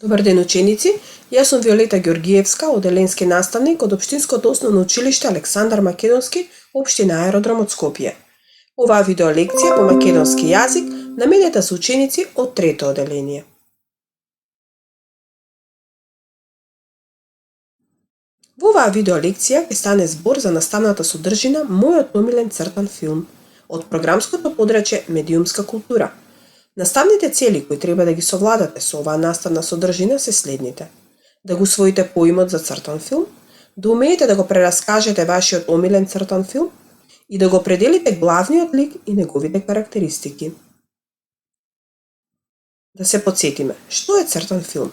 Добар ден, ученици! Јас сум Виолета Ѓоргиевска, оделенски наставник од Општинското основно училиште Александар Македонски, Општина Аеродром од Скопје. Оваа видеолекција по македонски јазик наменета за ученици од трето оделение. Во оваа видеолекција ќе стане збор за наставната содржина Мојот омилен цртан филм од програмското подрачје Медиумска култура. Наставните цели кои треба да ги совладате со оваа наставна содржина се следните: да го усвоите поимот за цртан филм, да умеете да го прераскажете вашиот омилен цртан филм и да го определите главниот лик и неговите карактеристики. Да се потсетиме, што е цртан филм?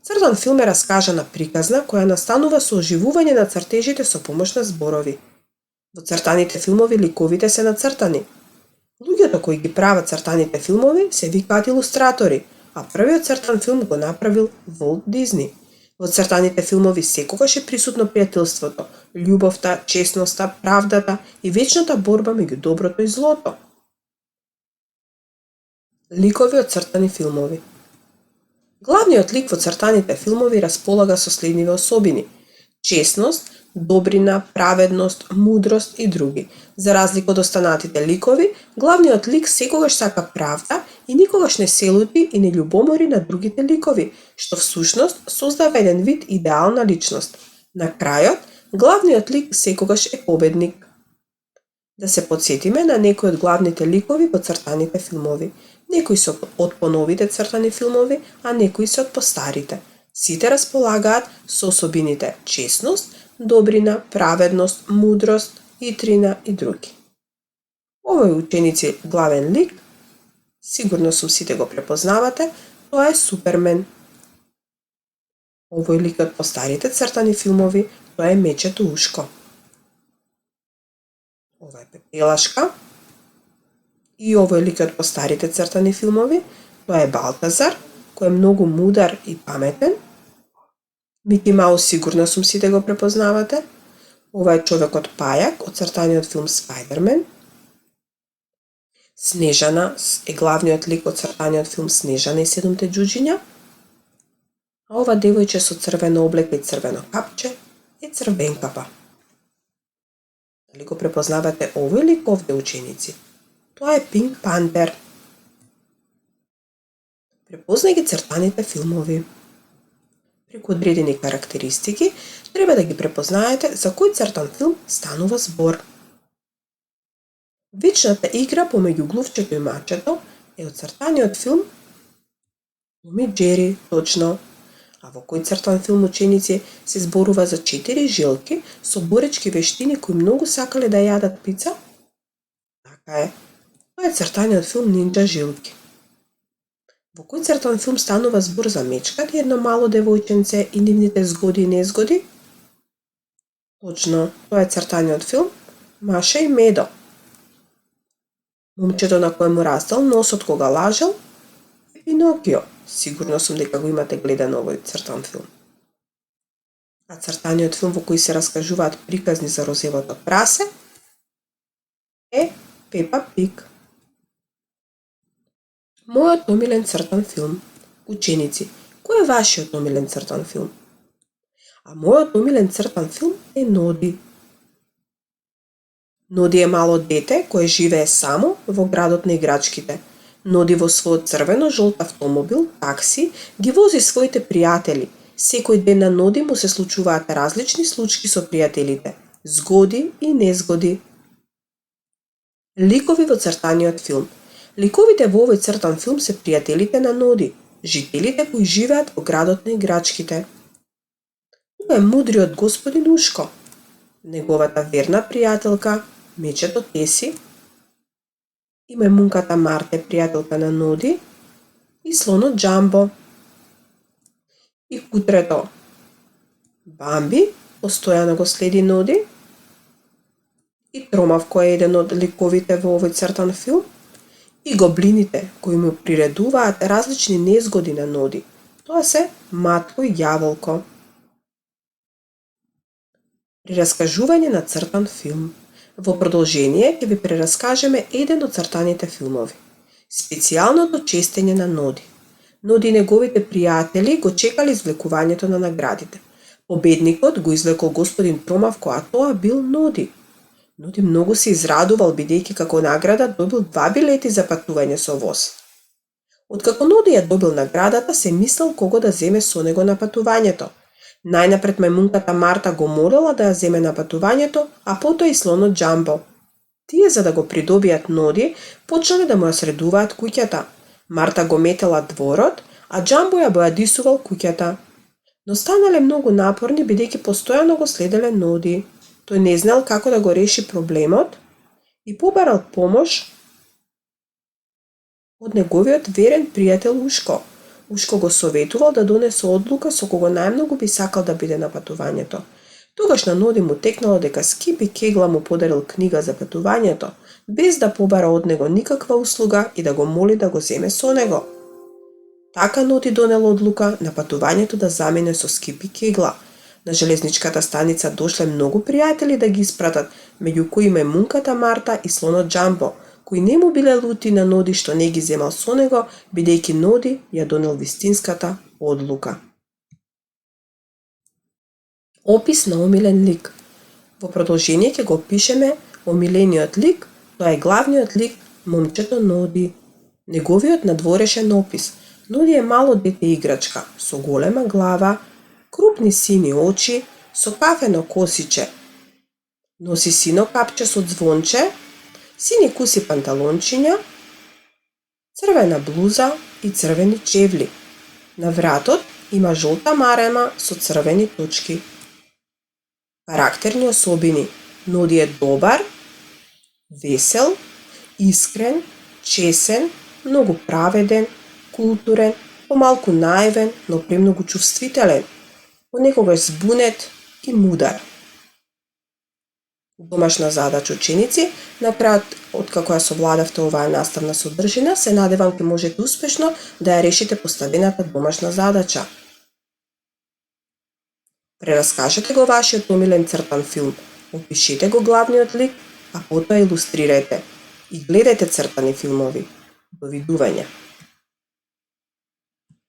Цртан филм е раскажана приказна која настанува со оживување на цртежите со помош на зборови. Во цртаните филмови ликовите се нацртани. Луѓето кои ги прават цртаните филмови се викаат илустратори, а првиот цртан филм го направил Волт Дизни. Во цртаните филмови секогаш е присутно пријателството, љубовта, чесноста, правдата и вечната борба меѓу доброто и злото. Ликови од цртани филмови. Главниот лик во цртаните филмови располага со следниве особини: чесност, добрина, праведност, мудрост и други. За разлика од останатите ликови, главниот лик секогаш сака правда и никогаш не се лути и не љубомори на другите ликови, што всушност создава еден вид идеална личност. На крајот, главниот лик секогаш е победник. Да се потсетиме на некои од главните ликови во цртаните филмови. Некои се од поновите цртани филмови, а некои се од постарите. Сите располагаат со особините чесност, добрина, праведност, мудрост, итрина и други. Овој ученици главен лик, сигурно сум сите го препознавате, тоа е Супермен. Овој лик од постарите цртани филмови, тоа е Мечето Ушко. Ова е Пепелашка. И овој лик од постарите цртани филмови, тоа е Балтазар, кој е многу мудар и паметен. Мики Маус сигурно сум сите го препознавате. Ова е Човекот пајак од цртаниот филм Спајдермен. Снежана е главниот лик од цртаниот филм Снежана и седумте џуџиња. А ова девојче со црвено облека и црвено капче е Црвенкапа. Дали го препознавате овој лик овде, ученици? Тоа е Пинк Пантер. Препознај ги цртаните филмови. Преку одредени карактеристики треба да ги препознаете за кој цртан филм станува збор. Вечната игра помеѓу глувчето и мачето е од цртаниот филм Том и Џери, точно. А во кој цртан филм, ученици, се зборува за 4 жилки со боречки вештини кои многу сакале да јадат пица? Така е. Тоа е цртаниот филм Нинџа жилки. Во кој цртан филм станува збор за мечката и едно мало девојченце и нивните згоди и незгоди? Точно, тоа е цртаниот филм Маша и Медо. Момчето на кој му растал носот кога лажал е Пинокио. Сигурно сум дека го имате гледан овој цртан филм. А цртаниот филм во кој се раскажуваат приказни за розевото прасе е Пепа Пиг. Мојот омилен цртан филм. Ученици, кој е вашиот омилен цртан филм? А мојот омилен цртан филм е Ноди. Ноди е мало дете кое живее само во градот на играчките. Ноди во својот црвено-жолт автомобил, такси, ги вози своите пријатели. Секој ден на Ноди му се случуваат различни случки со пријателите, згоди и незгоди. Ликови во цртаниот филм. Ликовите во овој цртан филм се пријателите на Ноди, жителите кои живеат во градот на играчките. Тука е мудриот господин Ушко, неговата верна пријателка Мечето Теси, и мајмунката Марте, пријателка на Ноди, и слонот Џамбо. И кутрето Бамби постојано го следи Ноди, и Тромав кој е еден од ликовите во овој цртан филм, и гоблините кои му приредуваат различни незгоди на Ноди. Тоа се Матко и Ѓаволко. Прераскажување на цртан филм. Во продолжение ќе ви прераскажеме еден од цртаните филмови. Специјалното честење на Ноди. Ноди и неговите пријатели го чекале извлекувањето на наградите. Победникот го извлекол господин Тромавко, а тоа бил Ноди. Ноди многу се израдувал, бидејќи како награда добил 2 билети за патување со воз. Откако Ноди ја добил наградата, се мислел кого да земе со него на патувањето. Најнапред мајмунката Марта го молела да ја земе на патувањето, а потоа и слонот Џамбо. Тие, за да го придобијат Ноди, почнале да му ја средуваат куќата. Марта го метела дворот, а Џамбо ја бојадисувал куќата. Но станале многу напорни, бидејќи постојано го следеле Ноди. Тој не знал како да го реши проблемот и побарал помош од неговиот верен пријател Ушко. Ушко го советувал да донесе одлука со кого најмногу би сакал да биде на патувањето. Тогаш на Ноди му текнало дека Скипи Кегла му подарил книга за патувањето, без да побара од него никаква услуга и да го моли да го земе со него. Така Ноди донел одлука на патувањето да замине со Скипи Кегла. На железничката станица дошле многу пријатели да ги испратат, меѓу кои мајмунката Марта и слонот Џамбо, кои не му биле лути на Ноди што не ги земал со него, бидејќи Ноди ја донел вистинската одлука. Опис на омилен лик. Во продолжение ќе го опишеме омилениот лик, тоа е главниот лик, момчето Ноди. Неговиот надворешен опис. Ноди е мало дете играчка, со голема глава, крупни сини очи, со кафено косиче. Носи сино капче со звонче, сини куси панталончиња, црвена блуза и црвени чевли. На вратот има жолта марема со црвени точки. Карактерни особини. Ноди е добар, весел, искрен, чесен, многу праведен, културен, помалку наивен, но премногу чувствителен, понекогаш збунет и мудар. Домашна задача ученици. На крајот, откако ја совладавте оваа наставна содржина, се надевам ќе можете успешно да ја решите поставената домашна задача. Прераскажете го вашиот омилен цртан филм, опишете го главниот лик, а потоа илустрирајте. И гледајте цртани филмови. Довидување!